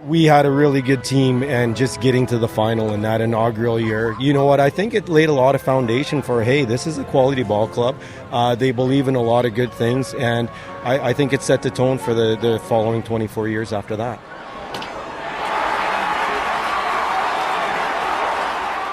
We had a really good team, and just getting to the final in that inaugural year, you know what, I think it laid a lot of foundation for, hey, this is a quality ball club. They believe in a lot of good things, and I think it set the tone for the following 24 years after that.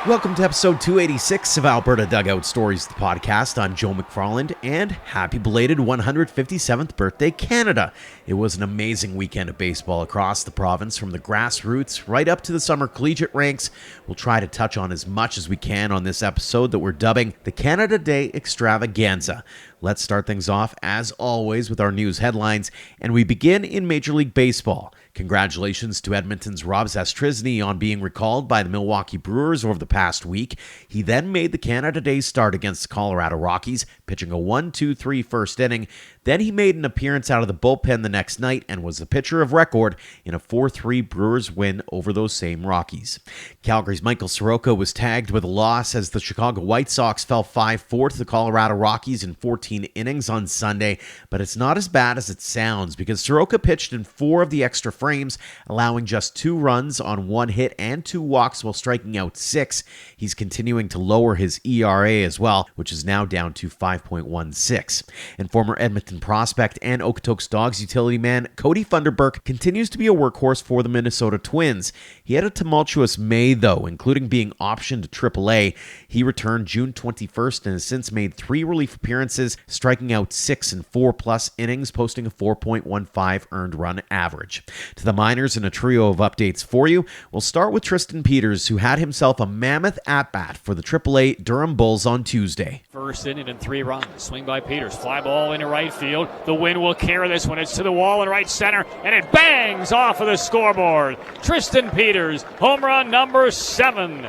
Welcome to episode 286 of Alberta Dugout Stories, the podcast. I'm Joe McFarland, and happy belated 157th birthday, Canada. It was an amazing weekend of baseball across the province, from the grassroots right up to the summer collegiate ranks. We'll try to touch on as much as we can on this episode that we're dubbing the Canada Day Extravaganza. Let's start things off, as always, with our news headlines, and we begin in Major League Baseball. Congratulations to Edmonton's Rob Zastryzny on being recalled by the Milwaukee Brewers over the past week. He then made the Canada Day start against the Colorado Rockies, pitching a 1-2-3 first inning. Then he made an appearance out of the bullpen the next night and was the pitcher of record in a 4-3 Brewers win over those same Rockies. Calgary's Michael Soroka was tagged with a loss as the Chicago White Sox fell 5-4 to the Colorado Rockies in 14 innings on Sunday, but it's not as bad as it sounds because Soroka pitched in 4 of the extra frames, allowing just 2 runs on 1 hit and 2 walks while striking out 6. He's continuing to lower his ERA as well, which is now down to 5.16. And former Edmonton prospect and Okotoks Dogs utility man Cody Funderburk continues to be a workhorse for the Minnesota Twins. He had a tumultuous May, though, including being optioned to AAA. He returned June 21st and has since made 3 relief appearances, striking out 6 in 4+ innings, posting a 4.15 earned run average. To the minors and a trio of updates for you. We'll start with Tristan Peters, who had himself a mammoth at-bat for the AAA Durham Bulls on Tuesday. First inning and 3 runs. Swing by Peters. Fly ball into right field. The wind will carry this one. It's to the wall in right center, and it bangs off of the scoreboard. Tristan Peters, home run number 7.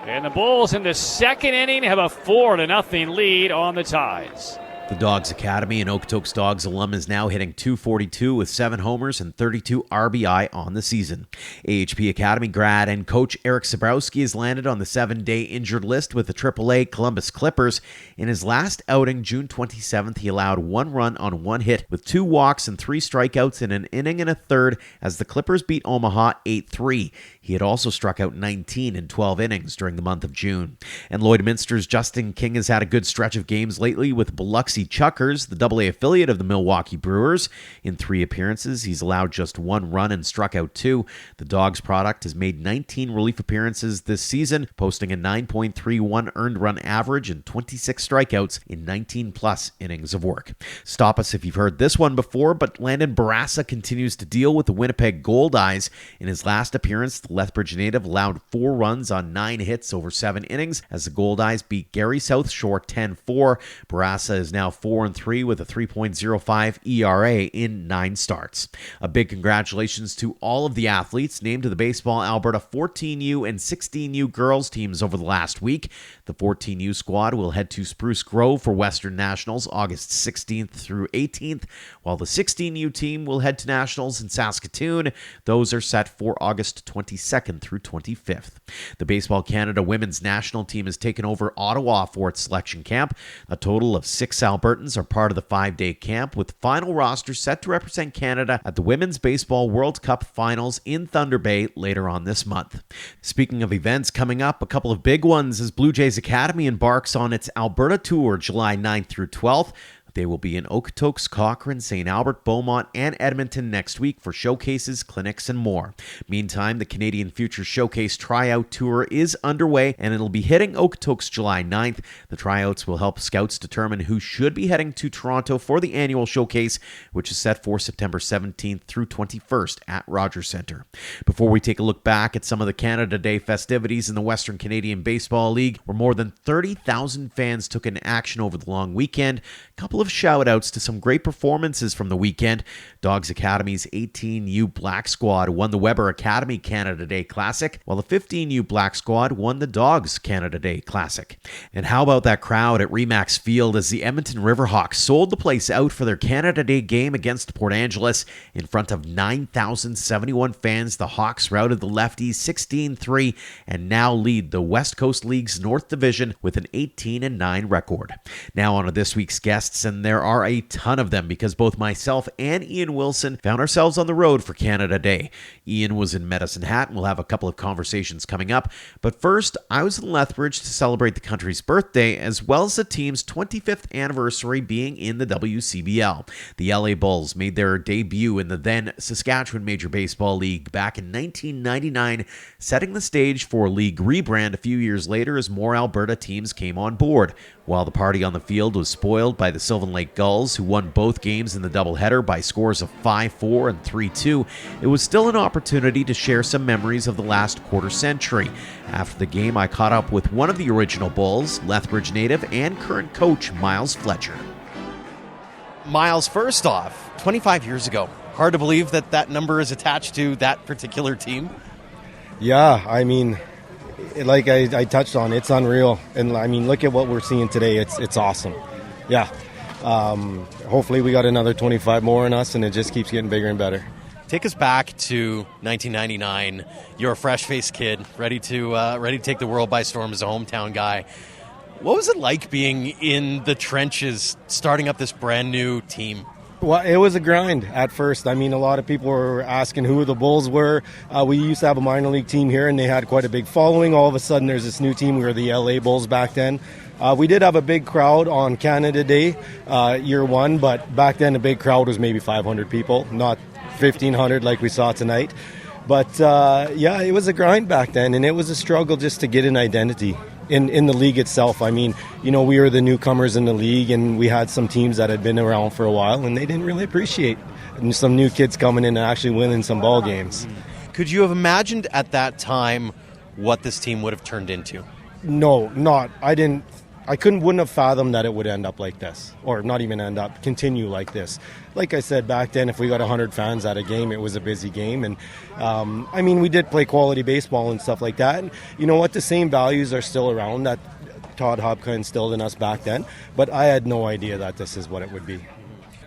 And the Bulls in the second inning have a 4-0 lead on the Tides. The Dogs Academy and Okotoks Dogs alum is now hitting .242 with 7 homers and 32 RBI on the season. AHP Academy grad and coach Eric Sabrowski has landed on the 7-day injured list with the AAA Columbus Clippers. In his last outing, June 27th, he allowed 1 run on 1 hit with 2 walks and 3 strikeouts in an inning and a third as the Clippers beat Omaha 8-3. He had also struck out 19 in 12 innings during the month of June. And Lloydminster's Justin King has had a good stretch of games lately with Biloxi Chuckers, the AA affiliate of the Milwaukee Brewers. In 3 appearances, he's allowed just 1 run and struck out 2. The Dogs product has made 19 relief appearances this season, posting a 9.31 earned run average and 26 strikeouts in 19+ innings of work. Stop us if you've heard this one before, but Landon Barassa continues to deal with the Winnipeg Goldeyes. In his last appearance, the Lethbridge native allowed 4 runs on 9 hits over 7 innings as the Goldeyes beat Gary South Shore 10-4. Barassa is now 4-3 with a 3.05 ERA in 9 starts. A big congratulations to all of the athletes named to the Baseball Alberta 14U and 16U girls teams over the last week. The 14U squad will head to Spruce Grove for Western Nationals August 16th through 18th, while the 16U team will head to Nationals in Saskatoon. Those are set for August 22nd through 25th. The Baseball Canada women's national team has taken over Ottawa for its selection camp. A total of 6 Albertans are part of the 5-day camp, with final roster set to represent Canada at the Women's Baseball World Cup Finals in Thunder Bay later on this month. Speaking of events coming up, a couple of big ones as Blue Jays Academy embarks on its Alberta Tour July 9th through 12th. They will be in Okotoks, Cochrane, St. Albert, Beaumont, and Edmonton next week for showcases, clinics, and more. Meantime, the Canadian Future Showcase Tryout Tour is underway, and it'll be hitting Okotoks July 9th. The tryouts will help scouts determine who should be heading to Toronto for the annual showcase, which is set for September 17th through 21st at Rogers Centre. Before we take a look back at some of the Canada Day festivities in the Western Canadian Baseball League, where more than 30,000 fans took in action over the long weekend, a couple of shout-outs to some great performances from the weekend. Dogs Academy's 18U Black Squad won the Weber Academy Canada Day Classic, while the 15U Black Squad won the Dogs Canada Day Classic. And how about that crowd at Remax Field as the Edmonton Riverhawks sold the place out for their Canada Day game against Port Angeles. In front of 9,071 fans, the Hawks routed the Lefties 16-3 and now lead the West Coast League's North Division with an 18-9 record. Now on to this week's guests, and and there are a ton of them because both myself and Ian Wilson found ourselves on the road for Canada Day. Ian was in Medicine Hat, and we'll have a couple of conversations coming up. But first, I was in Lethbridge to celebrate the country's birthday, as well as the team's 25th anniversary being in the WCBL. The LA Bulls made their debut in the then Saskatchewan Major Baseball League back in 1999, setting the stage for league rebrand a few years later as more Alberta teams came on board. While the party on the field was spoiled by the Sylvan Lake Gulls, who won both games in the doubleheader by scores of 5-4 and 3-2, it was still an opportunity to share some memories of the last quarter century. After the game, I caught up with one of the original Bulls, Lethbridge native and current coach Myles Fletcher. Myles, first off, 25 years ago, hard to believe that that number is attached to that particular team. Yeah, I mean, like I touched on, it's unreal. And I mean, look at what we're seeing today. It's awesome. Yeah. Hopefully we got another 25 more in us, and it just keeps getting bigger and better. Take us back to 1999. You're a fresh-faced kid, ready to take the world by storm as a hometown guy. What was it like being in the trenches, starting up this brand new team? Well, it was a grind at first. I mean, a lot of people were asking who the Bulls were. We used to have a minor league team here, and they had quite a big following. All of a sudden, there's this new team. We were the LA Bulls back then. We did have a big crowd on Canada Day, year one, but back then, a big crowd was maybe 500 people, not 1,500 like we saw tonight. But, yeah, it was a grind back then, and it was a struggle just to get an identity in the league itself. I mean, you know, we were the newcomers in the league, and we had some teams that had been around for a while, and they didn't really appreciate some new kids coming in and actually winning some ball games. Could you have imagined at that time what this team would have turned into? No, not. Wouldn't have fathomed that it would end up like this, or not even continue like this. Like I said, back then, if we got 100 fans at a game, it was a busy game. And, I mean, we did play quality baseball and stuff like that. And you know what? The same values are still around that Todd Hopka instilled in us back then. But I had no idea that this is what it would be.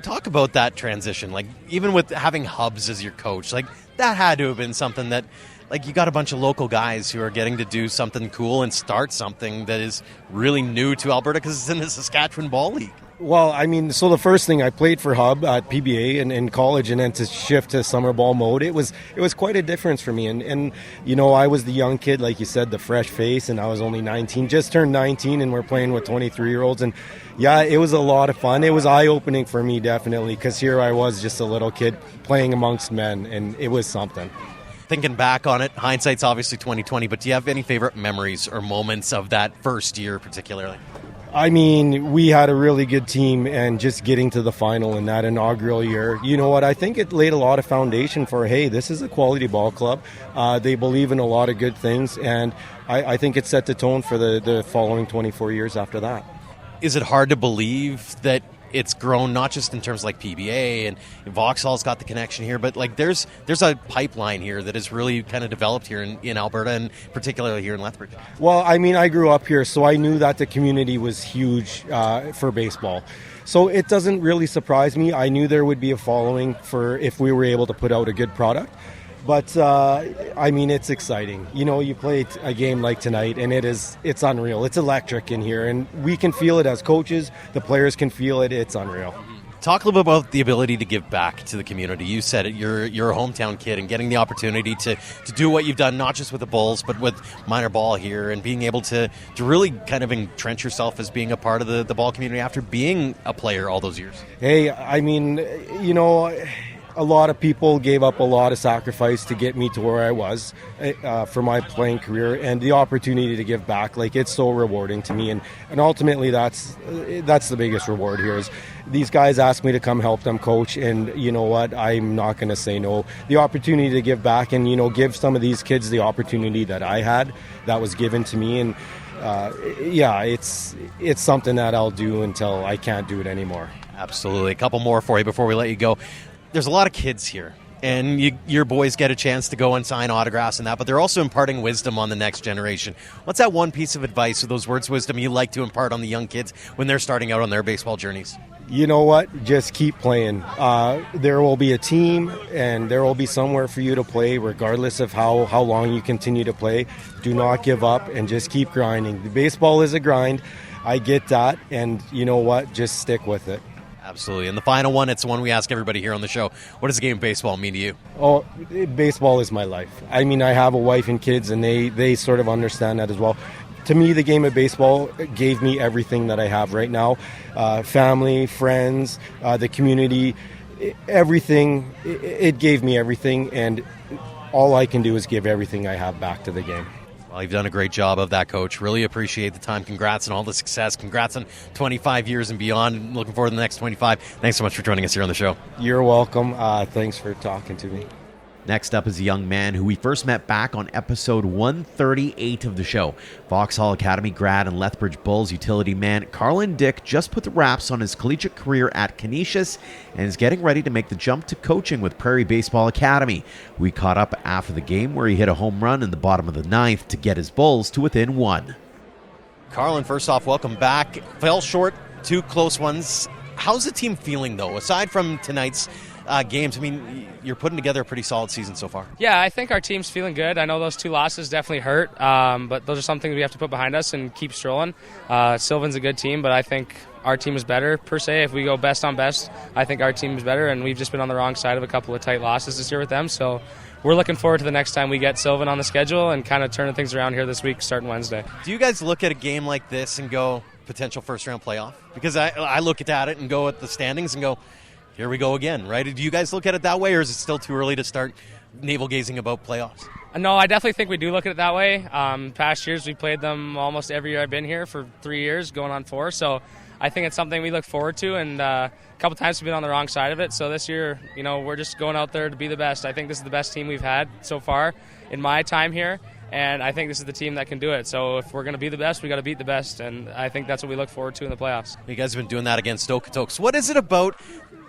Talk about that transition. Like, even with having Hubs as your coach, like, that had to have been something that, like, you got a bunch of local guys who are getting to do something cool and start something that is really new to Alberta because it's in the Saskatchewan Ball League. Well, I mean, so the first thing I played for Hub at PBA and in college, and then to shift to summer ball mode, it was quite a difference for me. And you know, I was the young kid, like you said, the fresh face, and I was only 19, just turned 19, and we're playing with 23-year-olds. And yeah, it was a lot of fun. It was eye-opening for me, definitely, because here I was just a little kid playing amongst men, and it was something. Thinking back on it, hindsight's obviously 20/20, but do you have any favorite memories or moments of that first year particularly? I mean, we had a really good team, and just getting to the final in that inaugural year, you know what, I think it laid a lot of foundation for, hey, this is a quality ball club. They believe in a lot of good things, and I think it set the tone for the following 24 years after that. Is it hard to believe that it's grown not just in terms like PBA and Vauxhall's got the connection here, but like there's a pipeline here that is really kind of developed here in Alberta, and particularly here in Lethbridge? Well, I mean, I grew up here, so I knew that the community was huge for baseball. So it doesn't really surprise me. I knew there would be a following for if we were able to put out a good product. But, I mean, it's exciting. You know, you play a game like tonight, and it's unreal. It's electric in here, and we can feel it as coaches. The players can feel it. It's unreal. Talk a little bit about the ability to give back to the community. You said it, you're a hometown kid, and getting the opportunity to do what you've done, not just with the Bulls, but with minor ball here, and being able to really kind of entrench yourself as being a part of the ball community after being a player all those years. Hey, I mean, you know, a lot of people gave up a lot of sacrifice to get me to where I was for my playing career, and the opportunity to give back, like, it's so rewarding to me, and ultimately that's the biggest reward here is these guys asked me to come help them coach, and you know what, I'm not going to say no. The opportunity to give back and, you know, give some of these kids the opportunity that I had that was given to me, and yeah, it's something that I'll do until I can't do it anymore. Absolutely. A couple more for you before we let you go. There's a lot of kids here, and your boys get a chance to go and sign autographs and that, but they're also imparting wisdom on the next generation. What's that one piece of advice or those words of wisdom you like to impart on the young kids when they're starting out on their baseball journeys? You know what? Just keep playing. There will be a team, and there will be somewhere for you to play, regardless of how long you continue to play. Do not give up, and just keep grinding. The baseball is a grind. I get that, and you know what? Just stick with it. Absolutely. And the final one, it's the one we ask everybody here on the show. What does the game of baseball mean to you? Oh, baseball is my life. I mean, I have a wife and kids, and they sort of understand that as well. To me, the game of baseball gave me everything that I have right now. Family, friends, the community, everything. It gave me everything, and all I can do is give everything I have back to the game. Well, you've done a great job of that, Coach. Really appreciate the time. Congrats on all the success. Congrats on 25 years and beyond. Looking forward to the next 25. Thanks so much for joining us here on the show. You're welcome. Thanks for talking to me. Next up is a young man who we first met back on episode 138 of the show. Vauxhall Academy grad and Lethbridge Bulls utility man Carlin Dick just put the wraps on his collegiate career at Canisius and is getting ready to make the jump to coaching with Prairie Baseball Academy. We caught up after the game where he hit a home run in the bottom of the ninth to get his Bulls to within one. Carlin, first off, welcome back. Fell short, 2 close ones. How's the team feeling, though, aside from tonight's games? I mean, you're putting together a pretty solid season so far. Yeah, I think our team's feeling good. I know those 2 losses definitely hurt, but those are something we have to put behind us and keep strolling. Sylvan's a good team, but I think our team is better, per se. If we go best on best, I think our team is better, and we've just been on the wrong side of a couple of tight losses this year with them, so we're looking forward to the next time we get Sylvan on the schedule and kind of turning things around here this week starting Wednesday. Do you guys look at a game like this and go, potential first-round playoff? Because I look at it and go at the standings and go, here we go again, right? Do you guys look at it that way, or is it still too early to start navel-gazing about playoffs? No, I definitely think we do look at it that way. Past years, we played them almost every year I've been here for 3 years, going on 4. So I think it's something we look forward to, and a couple times we've been on the wrong side of it. So this year, we're just going out there to be the best. I think this is the best team we've had so far in my time here, and I think this is the team that can do it. So if we're going to be the best, we got to beat the best, and I think that's what we look forward to in the playoffs. You guys have been doing that against Okotoks. What is it about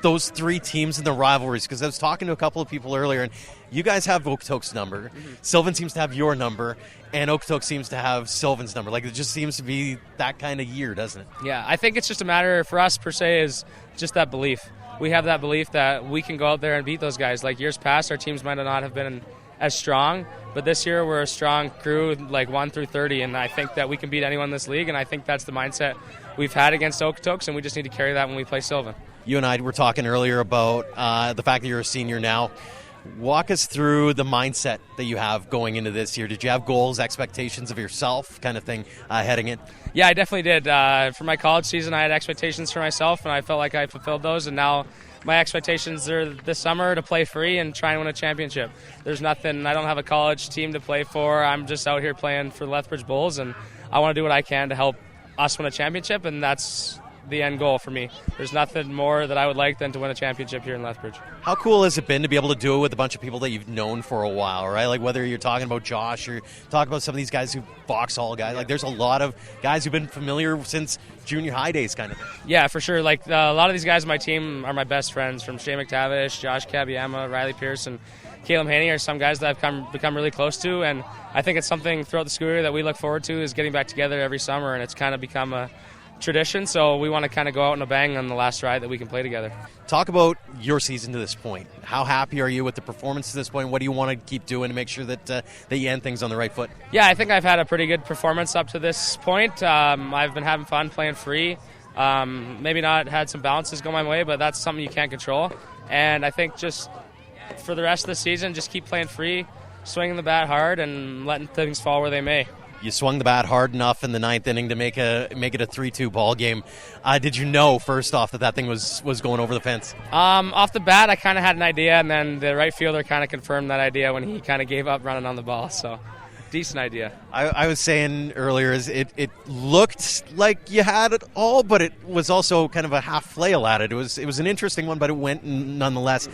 those 3 teams and the rivalries? Because I was talking to a couple of people earlier, and you guys have Okotoks' number. Mm-hmm. Sylvan seems to have your number, and Okotoks seems to have Sylvan's number. Like, it just seems to be that kind of year, doesn't it? Yeah, I think it's just a matter for us, per se, is just that belief. We have that belief that we can go out there and beat those guys. Like years past, our teams might not have been as strong, but this year we're a strong crew, like 1 through 30, and I think that we can beat anyone in this league, and I think that's the mindset we've had against Okotoks, and we just need to carry that when we play Sylvan. You and I were talking earlier about the fact that you're a senior now. Walk us through the mindset that you have going into this year. Did you have goals, expectations of yourself kind of thing heading in? Yeah, I definitely did. For my college season, I had expectations for myself, and I felt like I fulfilled those, and now my expectations are this summer to play free and try and win a championship. There's nothing, I don't have a college team to play for. I'm just out here playing for the Lethbridge Bulls, and I want to do what I can to help us win a championship, and that's the end goal for me. There's nothing more that I would like than to win a championship here in Lethbridge. How cool has it been to be able to do it with a bunch of people that you've known for a while, right? Like whether you're talking about Josh or talking about some of these guys who Vauxhall guys, like there's a lot of guys who've been familiar since junior high days kind of thing. Yeah, for sure. Like a lot of these guys on my team are my best friends, from Shea McTavish, Josh Kabiyama, Riley Pierce, and Caleb Haney are some guys that I've become really close to, and I think it's something throughout the school year that we look forward to, is getting back together every summer, and it's kind of become a tradition, so we want to kind of go out in a bang on the last ride that we can play together. Talk about your season to this point. How happy are you with the performance to this point? What do you want to keep doing to make sure that you end things on the right foot? Yeah, I think I've had a pretty good performance up to this point. I've been having fun playing free. Maybe not had some bounces go my way, but that's something you can't control. And I think just for the rest of the season, just keep playing free, swinging the bat hard, and letting things fall where they may. You swung the bat hard enough in the ninth inning to make it a 3-2 ball game. Did you know, first off, that thing was going over the fence? Off the bat, I kind of had an idea, and then the right fielder kind of confirmed that idea when he kind of gave up running on the ball. So, decent idea. I was saying earlier, it looked like you had it all, but it was also kind of a half flail at it. It was an interesting one, but it went nonetheless.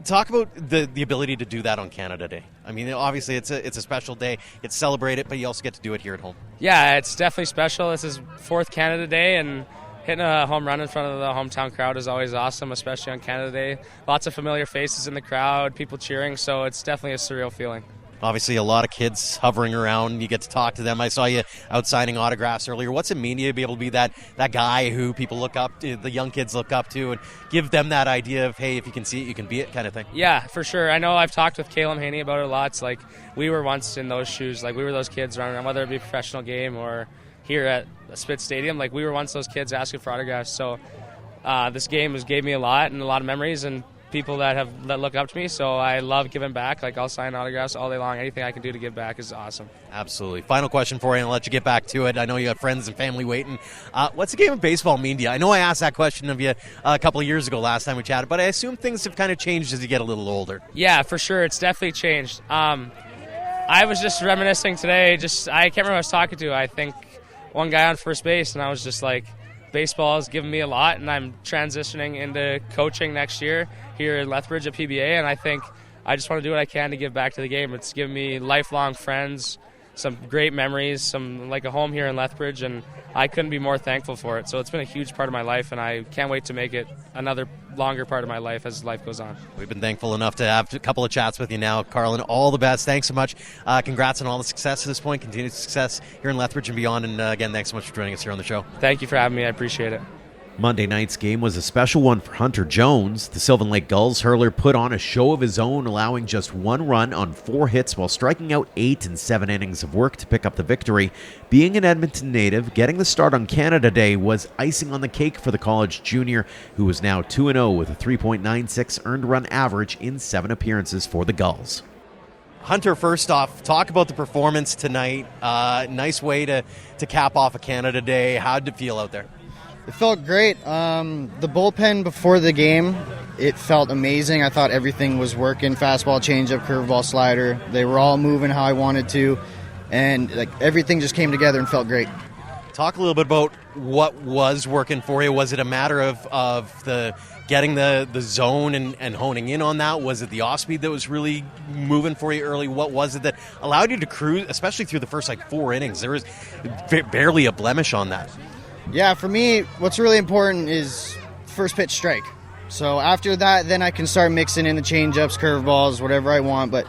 Talk about the ability to do that on Canada Day. I mean, obviously it's a special day. It's celebrated, but you also get to do it here at home. Yeah, it's definitely special. This is 4th Canada Day, and hitting a home run in front of the hometown crowd is always awesome, especially on Canada Day. Lots of familiar faces in the crowd, people cheering, so it's definitely a surreal feeling. Obviously, a lot of kids hovering around. You get to talk to them. I saw you out signing autographs earlier. What's it mean to you to be able to be that guy who people look up to, the young kids look up to, and give them that idea of, hey, if you can see it, you can be it kind of thing? Yeah, for sure. I know I've talked with Caleb Haney about it a lot. It's like we were once in those shoes. Like we were those kids running around, whether it be a professional game or here at Spitz Stadium. Like we were once those kids asking for autographs. So this game gave me a lot and a lot of memories and people that look up to me, so I love giving back. Like, I'll sign autographs all day long. Anything I can do to give back is awesome. Absolutely. Final question for you, and I'll let you get back to it. I know you have friends and family waiting. What's the game of baseball mean to you? I know I asked that question of you a couple of years ago last time we chatted, but I assume things have kind of changed as you get a little older. Yeah, for sure. It's definitely changed. I was just reminiscing today. I can't remember who I was talking to. I think one guy on first base, and I was just like, baseball has given me a lot, and I'm transitioning into coaching next year here in Lethbridge at PBA, and I think I just want to do what I can to give back to the game. It's given me lifelong friends, some great memories, like a home here in Lethbridge, and I couldn't be more thankful for it. So it's been a huge part of my life, and I can't wait to make it another longer part of my life as life goes on. We've been thankful enough to have a couple of chats with you now, Carlin. All the best. Thanks so much. Congrats on all the success to this point. Continued success here in Lethbridge and beyond. And again, thanks so much for joining us here on the show. Thank you for having me. I appreciate it. Monday night's game was a special one for Hunter Jones. The Sylvan Lake Gulls hurler put on a show of his own, allowing just 1 run on 4 hits while striking out 8 in 7 innings of work to pick up the victory. Being an Edmonton native, getting the start on Canada Day was icing on the cake for the college junior, who is now 2-0 with a 3.96 earned run average in 7 appearances for the Gulls. Hunter, first off, talk about the performance tonight. Nice way to cap off a Canada Day. How'd it feel out there? It felt great. The bullpen before the game, it felt amazing. I thought everything was working. Fastball, changeup, curveball, slider. They were all moving how I wanted to, and everything just came together and felt great. Talk a little bit about what was working for you. Was it a matter of the getting the zone and honing in on that? Was it the off speed that was really moving for you early? What was it that allowed you to cruise, especially through the first 4 innings? There was barely a blemish on that. Yeah, for me, what's really important is first pitch strike. So after that, then I can start mixing in the changeups, curveballs, whatever I want. But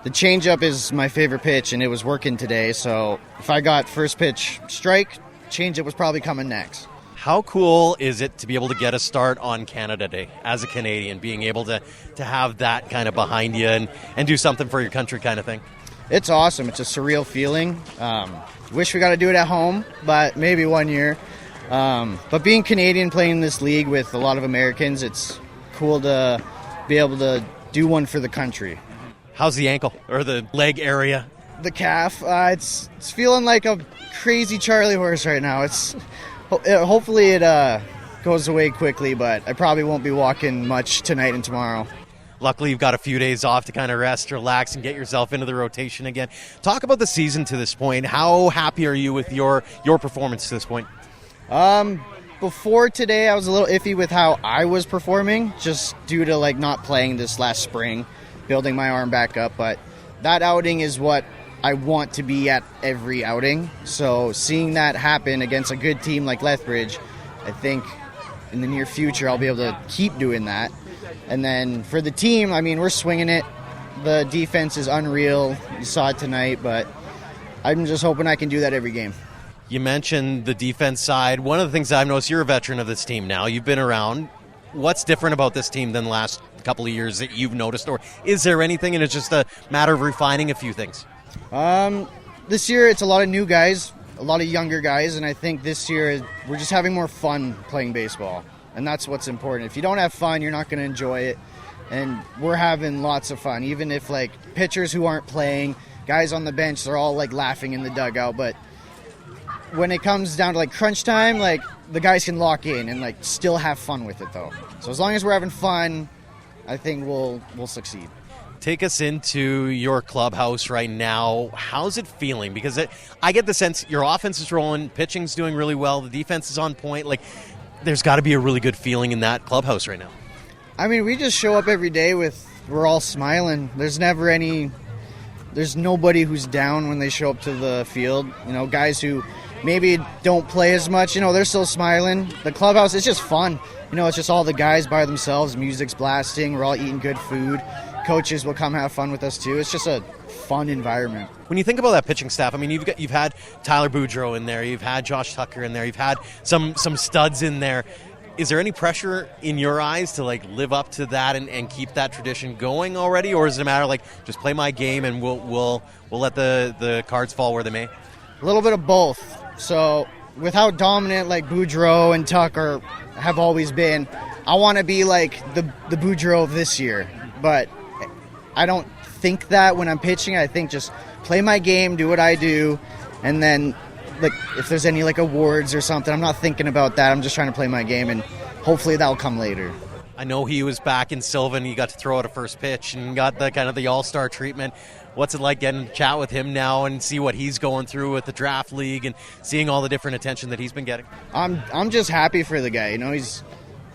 the changeup is my favorite pitch, and it was working today. So if I got first pitch strike, changeup was probably coming next. How cool is it to be able to get a start on Canada Day as a Canadian, being able to have that kind of behind you and do something for your country kind of thing? It's awesome. It's a surreal feeling. Wish we got to do it at home, but maybe one year. But being Canadian, playing in this league with a lot of Americans, it's cool to be able to do one for the country. How's the ankle or the leg area? The calf, it's feeling like a crazy Charlie horse right now. Hopefully it goes away quickly, but I probably won't be walking much tonight and tomorrow. Luckily, you've got a few days off to kind of rest, relax, and get yourself into the rotation again. Talk about the season to this point. How happy are you with your performance to this point? Before today, I was a little iffy with how I was performing, just due to not playing this last spring, building my arm back up. But that outing is what I want to be at every outing. So seeing that happen against a good team like Lethbridge, I think in the near future I'll be able to keep doing that. And then for the team, we're swinging it. The defense is unreal. You saw it tonight, but I'm just hoping I can do that every game. You mentioned the defense side. One of the things I've noticed, you're a veteran of this team now. You've been around. What's different about this team than the last couple of years that you've noticed? Or is there anything, and it's just a matter of refining a few things? This year, it's a lot of new guys, a lot of younger guys, and I think this year we're just having more fun playing baseball. And that's what's important. If you don't have fun, you're not going to enjoy it. And we're having lots of fun. Even if, pitchers who aren't playing, guys on the bench, they're all, laughing in the dugout. But when it comes down to crunch time, the guys can lock in and still have fun with it though. So as long as we're having fun, I think we'll succeed. Take us into your clubhouse right now. How's it feeling? Because I get the sense your offense is rolling, pitching's doing really well, the defense is on point. There's got to be a really good feeling in that clubhouse right now. We just show up every day we're all smiling. There's nobody who's down when they show up to the field. Guys who maybe don't play as much, they're still smiling. The clubhouse, it's just fun. It's just all the guys by themselves. Music's blasting. We're all eating good food. Coaches will come have fun with us too. It's just a fun environment. When you think about that pitching staff, you've had Tyler Vanneste in there. You've had Josh Tucker in there. You've had some studs in there. Is there any pressure in your eyes to live up to that and keep that tradition going already, or is it a matter just play my game and we'll let the cards fall where they may? A little bit of both. So with how dominant like Boudreau and Tucker have always been, I want to be like the Boudreau of this year. But I don't think that when I'm pitching. I think just play my game, do what I do, and then like if there's any like awards or something, I'm not thinking about that. I'm just trying to play my game, and hopefully that'll come later. I know he was back in Sylvan. He got to throw out a first pitch and got the kind of the all-star treatment. What's it like getting to chat with him now and see what he's going through with the draft league and seeing all the different attention that he's been getting? I'm just happy for the guy. You know, he's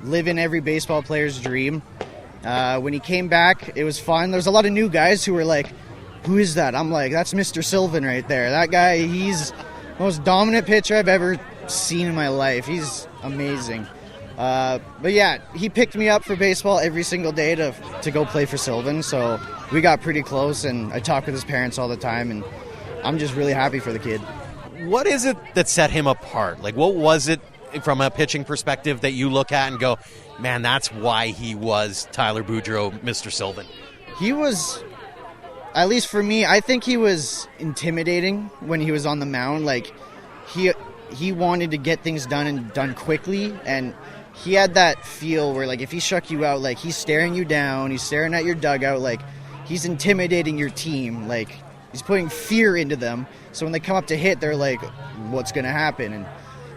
living every baseball player's dream. When he came back, it was fun. There's a lot of new guys who were like, "Who is that?" I'm like, "That's Mr. Sylvan right there. That guy, he's the most dominant pitcher I've ever seen in my life. He's amazing." But yeah, he picked me up for baseball every single day to go play for Sylvan, so we got pretty close, and I talk with his parents all the time, and I'm just really happy for the kid. What is it that set him apart? Like, what was it from a pitching perspective that you look at and go, man, that's why he was Tyler Boudreau, Mr. Sylvan? He was, at least for me, I think he was intimidating when he was on the mound. Like, he wanted to get things done and done quickly, and he had that feel where, like, if he struck you out, like, he's staring you down, he's staring at your dugout, like, he's intimidating your team, like, he's putting fear into them, so when they come up to hit, they're like, what's going to happen? And,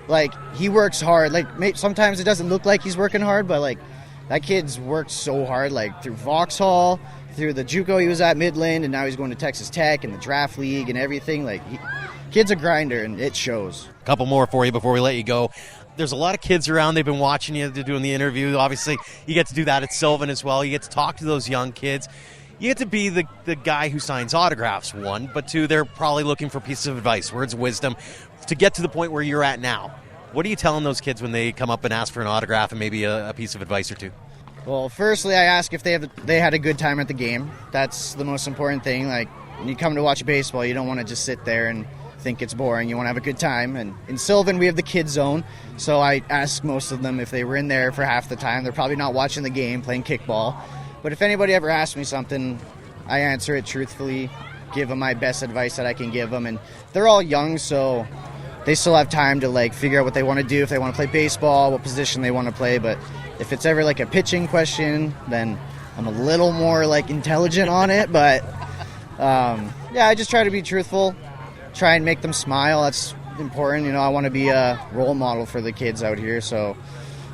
like, he works hard. Like, sometimes it doesn't look like he's working hard, but, like, that kid's worked so hard, like, through Vauxhall, through the JUCO he was at Midland, and now he's going to Texas Tech and the draft league and everything. Like, kid's a grinder, and it shows. A couple more for you before we let you go. There's a lot of kids around. They've been watching you doing the interview. Obviously, you get to do that at Sylvan as well. You get to talk to those young kids. You get to be the guy who signs autographs, one, but two, they're probably looking for pieces of advice, words of wisdom, to get to the point where you're at now. What are you telling those kids when they come up and ask for an autograph and maybe a piece of advice or two? Well, firstly, I ask if they had a good time at the game. That's the most important thing. Like, when you come to watch baseball, you don't want to just sit there and think it's boring. You want to have a good time. And in Sylvan, we have the kids zone, so I ask most of them if they were in there for half the time. They're probably not watching the game, playing kickball. But if anybody ever asks me something, I answer it truthfully, give them my best advice that I can give them. And they're all young, so they still have time to, like, figure out what they want to do, if they want to play baseball, what position they want to play. But if it's ever like a pitching question, then I'm a little more, like, intelligent on it. But yeah, I just try to be truthful, try and make them smile. That's important. You know, I want to be a role model for the kids out here, so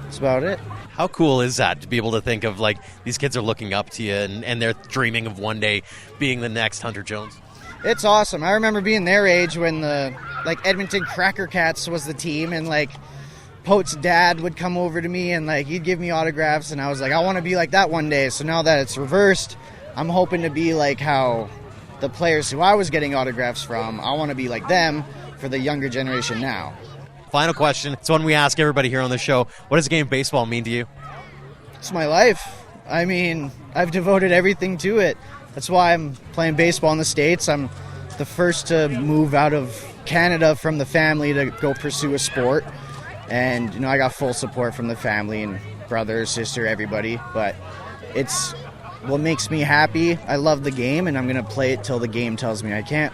that's about it. How cool is that to be able to think of, like, these kids are looking up to you and they're dreaming of one day being the next Hunter Jones? It's awesome. I remember being their age when the, like, Edmonton Cracker Cats was the team, and, like, Pote's dad would come over to me and, like, he'd give me autographs, and I was like, I want to be like that one day. So now that it's reversed, I'm hoping to be like how the players who I was getting autographs from, I want to be like them for the younger generation now. Final question. It's one we ask everybody here on the show. What does a game of baseball mean to you? It's my life. I mean, I've devoted everything to it. That's why I'm playing baseball in the States. I'm the first to move out of Canada from the family to go pursue a sport. And, you know, I got full support from the family and brother, sister, everybody. But it's what makes me happy. I love the game, and I'm going to play it till the game tells me I can't.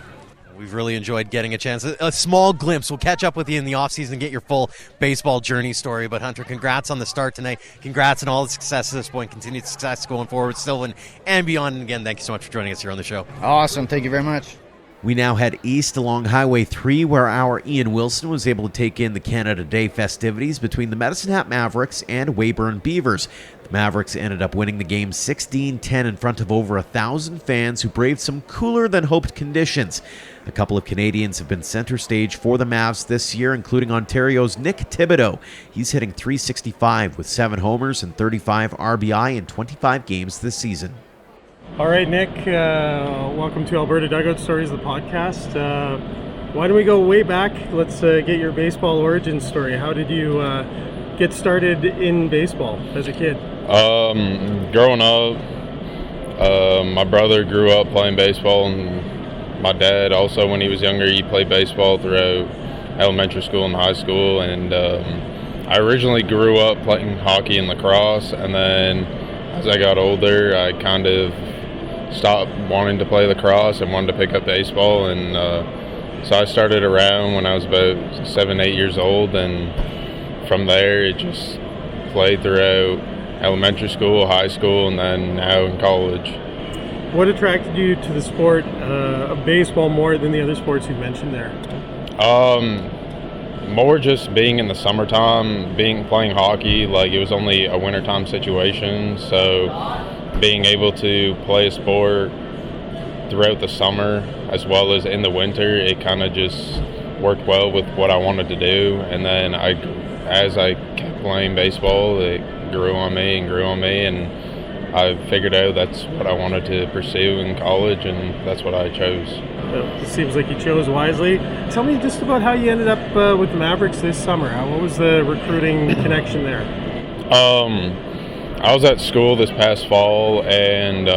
We've really enjoyed getting a chance. A small glimpse. We'll catch up with you in the offseason and get your full baseball journey story. But, Hunter, congrats on the start tonight. Congrats on all the success at this point. Continued success going forward, Sylvan and beyond. And, again, thank you so much for joining us here on the show. Awesome. Thank you very much. We now head east along Highway 3, where our Ian Wilson was able to take in the Canada Day festivities between the Medicine Hat Mavericks and Weyburn Beavers. The Mavericks ended up winning the game 16-10 in front of over 1,000 fans who braved some cooler-than-hoped conditions. A couple of Canadians have been center stage for the Mavs this year, including Ontario's Nick Thibodeau. He's hitting .365 with 7 homers and 35 RBI in 25 games this season. All right, Nick, welcome to Alberta Dugout Stories, the podcast. Why don't we go way back? Let's get your baseball origin story. How did you get started in baseball as a kid? Growing up, my brother grew up playing baseball, and my dad also, when he was younger, he played baseball throughout elementary school and high school. And I originally grew up playing hockey and lacrosse, and then as I got older, I kind of stopped wanting to play lacrosse and wanted to pick up baseball, and So I started around when I was about 7, 8 years old, and from there it just played throughout elementary school, high school, and then now in college. What attracted you to the sport of baseball more than the other sports you mentioned there? More just being in the summertime, playing hockey. Like, it was only a wintertime situation, so being able to play a sport throughout the summer as well as in the winter, it kind of just worked well with what I wanted to do. And then as I kept playing baseball, it grew on me, and I figured out that's what I wanted to pursue in college, and that's what I chose. It seems like you chose wisely. Tell me just about how you ended up with the Mavericks this summer. What was the recruiting connection there? I was at school this past fall, and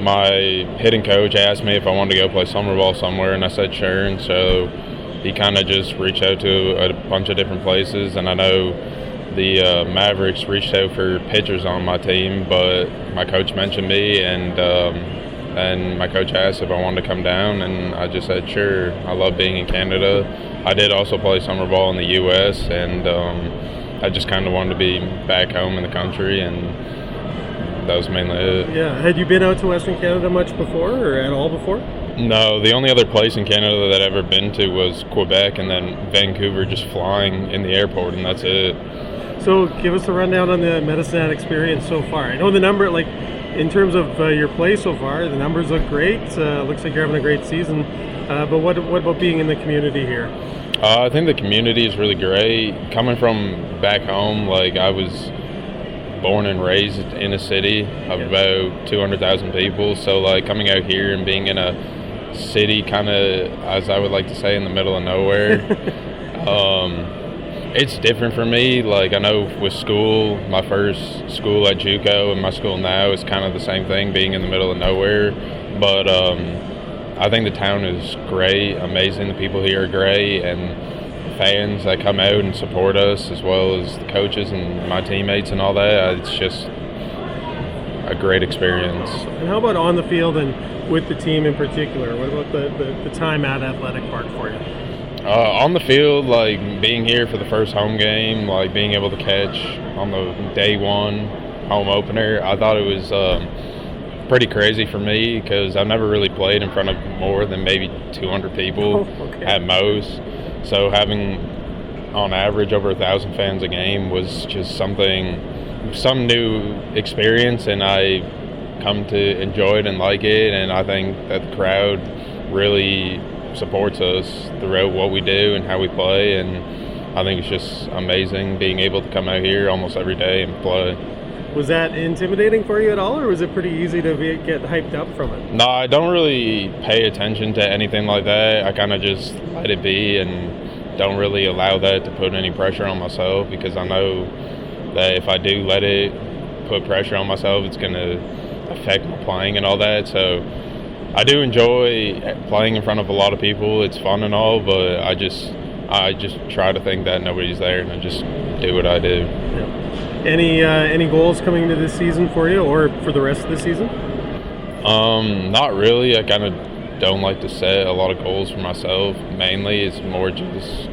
my hitting coach asked me if I wanted to go play summer ball somewhere, and I said sure. And so he kind of just reached out to a bunch of different places, and I know the Mavericks reached out for pitchers on my team, but my coach mentioned me, and my coach asked if I wanted to come down, and I just said sure. I love being in Canada. I did also play summer ball in the U.S., and I just kind of wanted to be back home in the country, and that was mainly it. Yeah. Had you been out to Western Canada much before, or at all before? No, the only other place in Canada that I've ever been to was Quebec, and then Vancouver, just flying in the airport, and that's it. So give us a rundown on the Medicine Hat experience so far. I know the number, like in terms of your play so far, the numbers look great. Looks like you're having a great season. But what about being in the community here? I think the community is really great. Coming from back home, like, I was born and raised in a city of about 200,000 people. So, like, coming out here and being in a city kind of, as I would like to say, in the middle of nowhere, it's different for me. Like, I know with school, my first school at JUCO and my school now is kind of the same thing, being in the middle of nowhere. But I think the town is great, amazing. The people here are great, and fans that come out and support us, as well as the coaches and my teammates and all that. It's just a great experience. And how about on the field and with the team in particular? What about the time at Athletic Park for you? On the field, like, being here for the first home game, like, being able to catch on the day one home opener, I thought it was pretty crazy for me, because I've never really played in front of more than maybe 200 people at most. So having, on average, over 1,000 fans a game was just some new experience, and I come to enjoy it and like it. And I think that the crowd really supports us throughout what we do and how we play, and I think it's just amazing being able to come out here almost every day and play. Was that intimidating for you at all, or was it pretty easy to get hyped up from it? No, I don't really pay attention to anything like that. I kind of just let it be and don't really allow that to put any pressure on myself, because I know that if I do let it put pressure on myself, it's going to affect my playing and all that. So I do enjoy playing in front of a lot of people. It's fun and all, but I just try to think that nobody's there, and I just do what I do. Yeah. Any goals coming into this season for you, or for the rest of the season? Not really. I kind of don't like to set a lot of goals for myself. Mainly, it's more just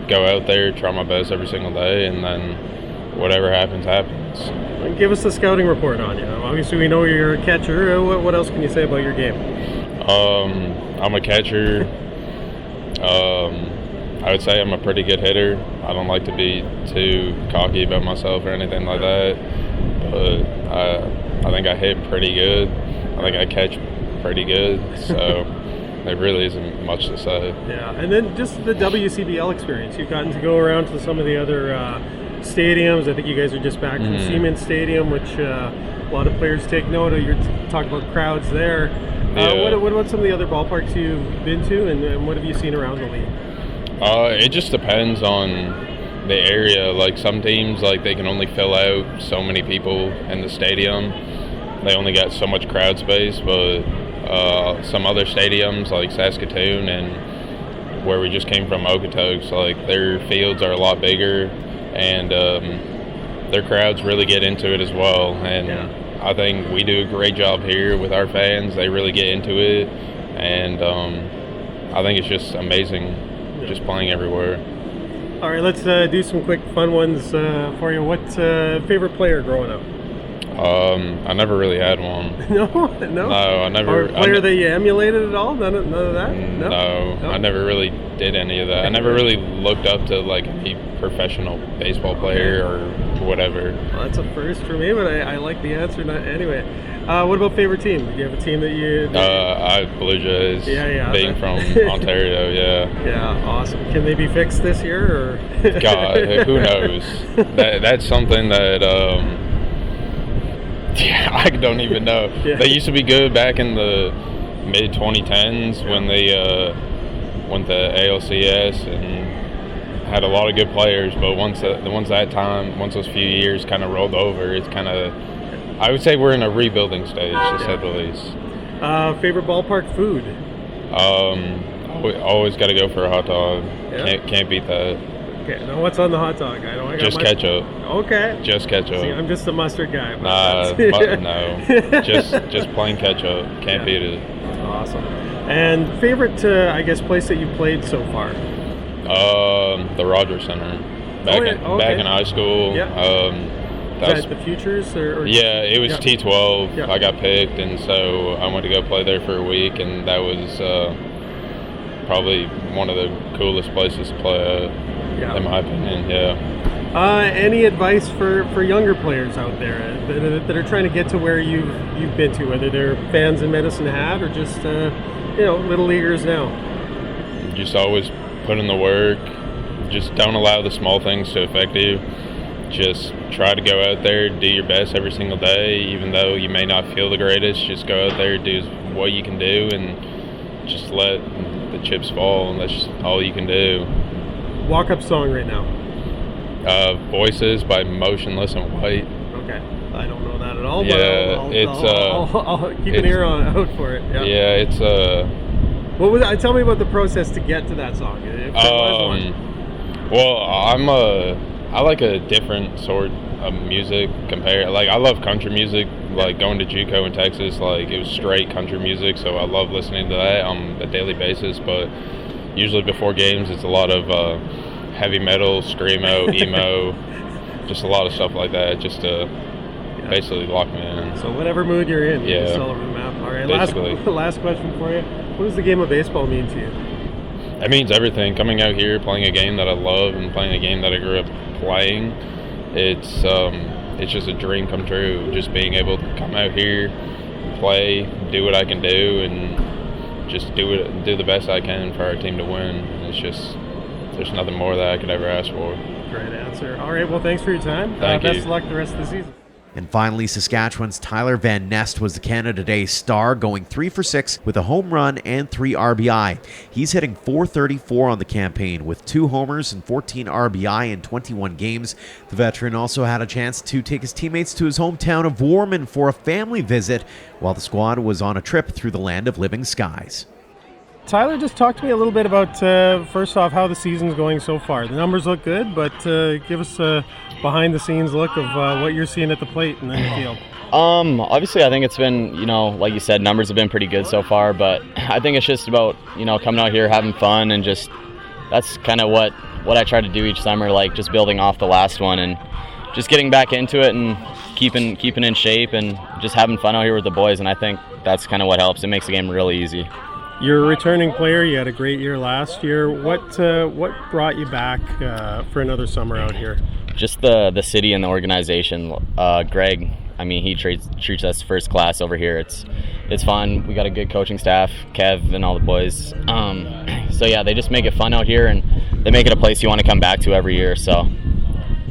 go out there, try my best every single day, and then whatever happens, happens. Give us a scouting report on you. Obviously, we know you're a catcher. What else can you say about your game? I'm a catcher. I would say I'm a pretty good hitter. I don't like to be too cocky about myself or anything like that, but I think I hit pretty good. I think I catch pretty good, so there really isn't much to say. Yeah, and then just the WCBL experience. You've gotten to go around to some of the other stadiums. I think you guys are just back from Siemens Stadium, which a lot of players take note of. You're talking about crowds there. What about some of the other ballparks you've been to, and what have you seen around the league? It just depends on the area. Like, some teams, like, they can only fill out so many people in the stadium. They only got so much crowd space, but some other stadiums like Saskatoon and where we just came from, Okotoks, like, their fields are a lot bigger, and their crowds really get into it as well. And I think we do a great job here with our fans. They really get into it, and I think it's just amazing, just playing everywhere. All right, let's do some quick fun ones for you. What's favorite player growing up? I never really had one. No, I never. Or player that you emulated at all? None of that? No, I never really did any of that. I never really looked up to like any professional baseball player or whatever. Well, that's a first for me, but I like the answer. Anyway, what about favorite team? Do you have a team that you? I Blue Jays. Yeah. Being from Ontario, yeah. Yeah, awesome. Can they be fixed this year? Or? God, who knows? That's something that. Yeah, I don't even know. Yeah. They used to be good back in the mid 2010s when they went to ALCS and had a lot of good players. But once those few years kind of rolled over, it's kind of, I would say we're in a rebuilding stage, to say the least. Favorite ballpark food? Always got to go for a hot dog. Yeah. Can't beat that. Okay, now what's on the hot dog? Just ketchup. Okay. Just ketchup. See, I'm just a mustard guy. No. Just plain ketchup. Can't beat it. Awesome. And favorite, place that you played so far? The Rogers Center. Back in high school. Yeah. That was the Futures? Or yeah, it was T12. Yeah. I got picked, and so I went to go play there for a week, and that was probably one of the coolest places to play at. Yeah. In my opinion, yeah. Any advice for younger players out there that are trying to get to where you've been to, whether they're fans in Medicine Hat or just little leaguers now? Just always put in the work. Just don't allow the small things to affect you. Just try to go out there, do your best every single day, even though you may not feel the greatest. Just go out there, do what you can do, and just let the chips fall, and that's just all you can do. Walk-up song right now. Voices by Motionless and White. Okay, I don't know that at all. Yeah, but I'll keep an ear out for it. Yeah, it's What was? Tell me about the process to get to that song. If there was one. Well, I like a different sort of music compared. Like I love country music. Like going to JUCO in Texas, like it was straight country music, so I love listening to that on a daily basis. But usually before games, it's a lot of heavy metal, screamo, emo, just a lot of stuff like that, just to basically lock me in. So whatever mood you're in, yeah. Just all over the map. All right, basically. last question for you. What does the game of baseball mean to you? It means everything. Coming out here, playing a game that I love, and playing a game that I grew up playing, it's just a dream come true. Just being able to come out here, play, do what I can do, and just do the best I can for our team to win. It's just, there's nothing more that I could ever ask for. Great answer. All right, well, thanks for your time. Thank you. Best of luck the rest of the season. And finally, Saskatchewan's Tyler Vanneste was the Canada Day star, going 3 for 6 with a home run and 3 RBI. He's hitting .434 on the campaign with 2 homers and 14 RBI in 21 games. The veteran also had a chance to take his teammates to his hometown of Warman for a family visit while the squad was on a trip through the land of living skies. Tyler, just talk to me a little bit about, first off, how the season's going so far. The numbers look good, but give us a behind-the-scenes look of what you're seeing at the plate and in the field. Obviously, I think it's been, like you said, numbers have been pretty good so far, but I think it's just about, coming out here, having fun, and just that's kind of what I try to do each summer, like just building off the last one and just getting back into it and keeping in shape and just having fun out here with the boys, and I think that's kind of what helps. It makes the game really easy. You're a returning player. You had a great year last year. What brought you back for another summer out here? Just the city and the organization. Greg, I mean, he treats us first class over here. It's fun. We got a good coaching staff, Kev and all the boys. So yeah, they just make it fun out here, and they make it a place you want to come back to every year. So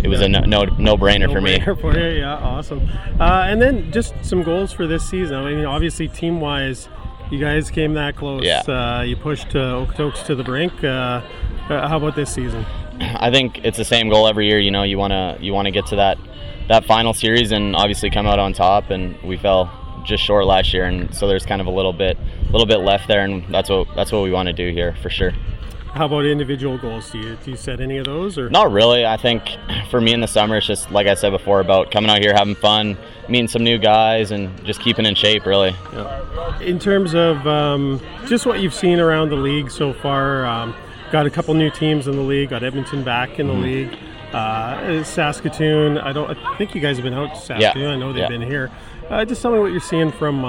it was a no-brainer for me. For you, yeah, awesome. And then just some goals for this season. I mean, obviously team-wise, you guys came that close. Yeah. You pushed Okotoks to the brink. How about this season? I think it's the same goal every year. You want to get to that final series and obviously come out on top. And we fell just short last year, and so there's kind of a little bit left there, and that's what we want to do here for sure. How about individual goals? Do you set any of those? Or Not really. I think for me in the summer, it's just, like I said before, about coming out here, having fun, meeting some new guys, and just keeping in shape, really. Yeah. In terms of just what you've seen around the league so far, got a couple new teams in the league, got Edmonton back in the league. Saskatoon, I think you guys have been out to Saskatoon. I know they've been here. Just tell me what you're seeing from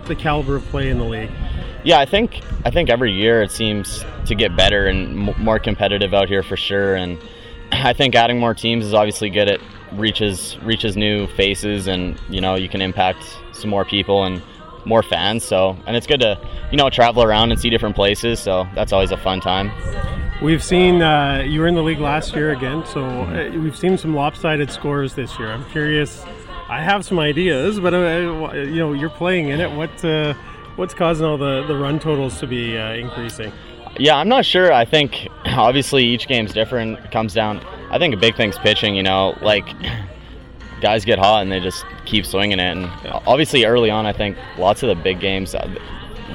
the caliber of play in the league. Yeah, I think every year it seems to get better and more competitive out here for sure. And I think adding more teams is obviously good. It reaches new faces, and you can impact some more people and more fans. So, and it's good to travel around and see different places. So that's always a fun time. We've seen you were in the league last year again, so we've seen some lopsided scores this year. I'm curious. I have some ideas, but you're playing in it. What's causing all the run totals to be increasing? Yeah, I'm not sure. I think obviously each game's different. It comes down. I think a big thing's pitching. Like guys get hot and they just keep swinging it. And obviously early on, I think lots of the big games.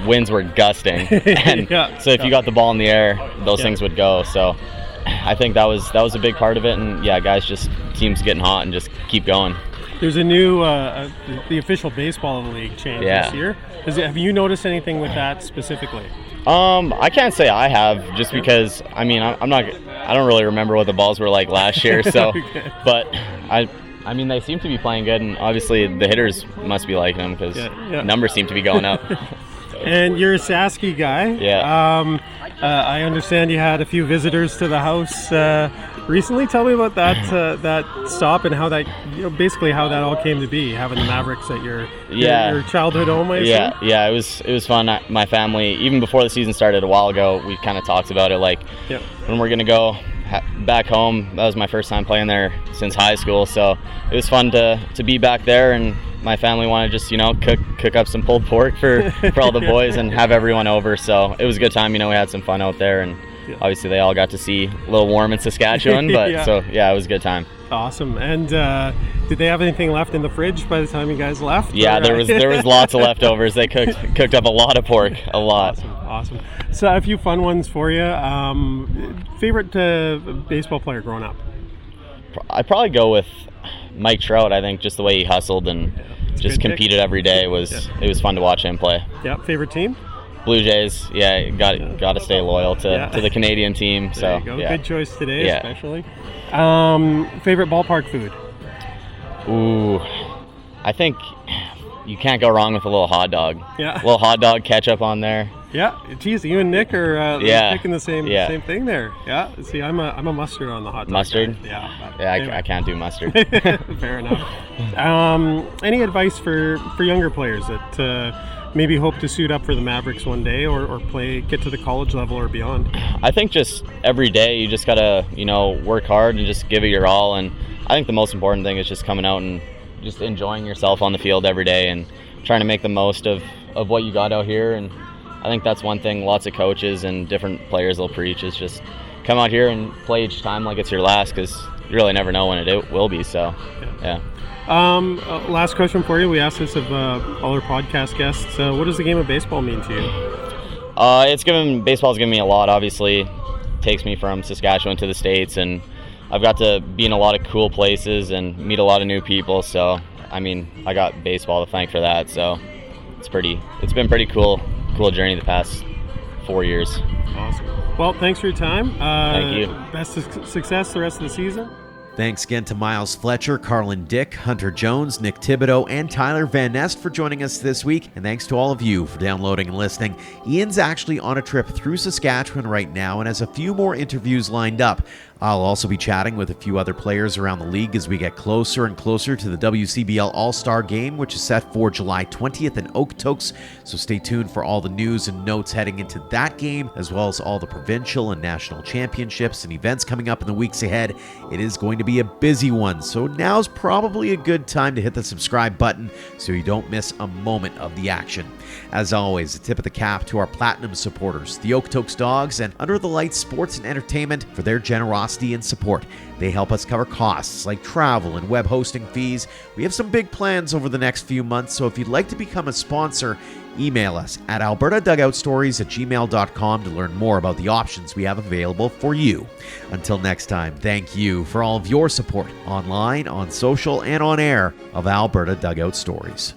Winds were gusting, and so if you got the ball in the air, those things would go. So I think that was a big part of it, and guys just teams getting hot and just keep going. There's a new the official baseball of the league change this year. Have you noticed anything with that specifically? I can't say I have, just because I don't really remember what the balls were like last year. So, but I mean they seem to be playing good, and obviously the hitters must be liking them because numbers seem to be going up. And you're a Sasky guy. Yeah. I understand you had a few visitors to the house recently. Tell me about that stop and how that basically how that all came to be, having the Mavericks at your childhood home. Yeah. It was fun. My family, even before the season started a while ago, we kind of talked about it. Like when we're gonna go back home. That was my first time playing there since high school, so it was fun to be back there. And my family wanted to just cook up some pulled pork for all the boys and have everyone over. So it was a good time. We had some fun out there, and obviously they all got to see a little warm in Saskatchewan. But so it was a good time. Awesome. And did they have anything left in the fridge by the time you guys left? Yeah, there was lots of leftovers. They cooked up a lot of pork, a lot. Awesome. So a few fun ones for you. Favorite baseball player growing up? I'd probably go with Mike Trout. I think just the way he hustled and just competed every day it was fun to watch him play. Yeah. Favorite team? Blue Jays. Yeah, got to stay loyal to the Canadian team. So there you go. Yeah. Good choice today, especially. Favorite ballpark food? Ooh, I think you can't go wrong with a little hot dog. Yeah. A little hot dog, ketchup on there. Yeah, geez, you and Nick are picking the same thing there. Yeah, see, I'm a mustard on the hot dog. Mustard? Yeah. Yeah, I can't do mustard. Fair enough. Any advice for younger players that maybe hope to suit up for the Mavericks one day or get to the college level or beyond? I think just every day you just gotta work hard and just give it your all. And I think the most important thing is just coming out and just enjoying yourself on the field every day and trying to make the most of what you got out here. And I think that's one thing lots of coaches and different players will preach is just come out here and play each time like it's your last, because you really never know when it will be. So, yeah. Last question for you. We asked this of all our podcast guests. What does the game of baseball mean to you? Baseball's given me a lot. Obviously, takes me from Saskatchewan to the States, and I've got to be in a lot of cool places and meet a lot of new people. So, I got baseball to thank for that. So, it's been pretty cool journey the past 4 years. Awesome. Well, thanks for your time. Thank you. Best of success the rest of the season. Thanks again to Myles Fletcher, Carlin Dick, Hunter Jones, Nick Thibodeau, and Tyler Vanneste for joining us this week. And thanks to all of you for downloading and listening. Ian's actually on a trip through Saskatchewan right now and has a few more interviews lined up. I'll also be chatting with a few other players around the league as we get closer and closer to the WCBL All-Star Game, which is set for July 20th in Okotoks. So stay tuned for all the news and notes heading into that game, as well as all the provincial and national championships and events coming up in the weeks ahead. It is going to be a busy one, so now's probably a good time to hit the subscribe button so you don't miss a moment of the action. As always, a tip of the cap to our platinum supporters, the Okotoks Dogs and Under the Lights Sports and Entertainment, for their generosity and support. They help us cover costs like travel and web hosting fees. We have some big plans over the next few months, so if you'd like to become a sponsor, Email us at albertadugoutstories@gmail.com to learn more about the options we have available for you. Until next time, thank you for all of your support online, on social, and on air of Alberta Dugout Stories.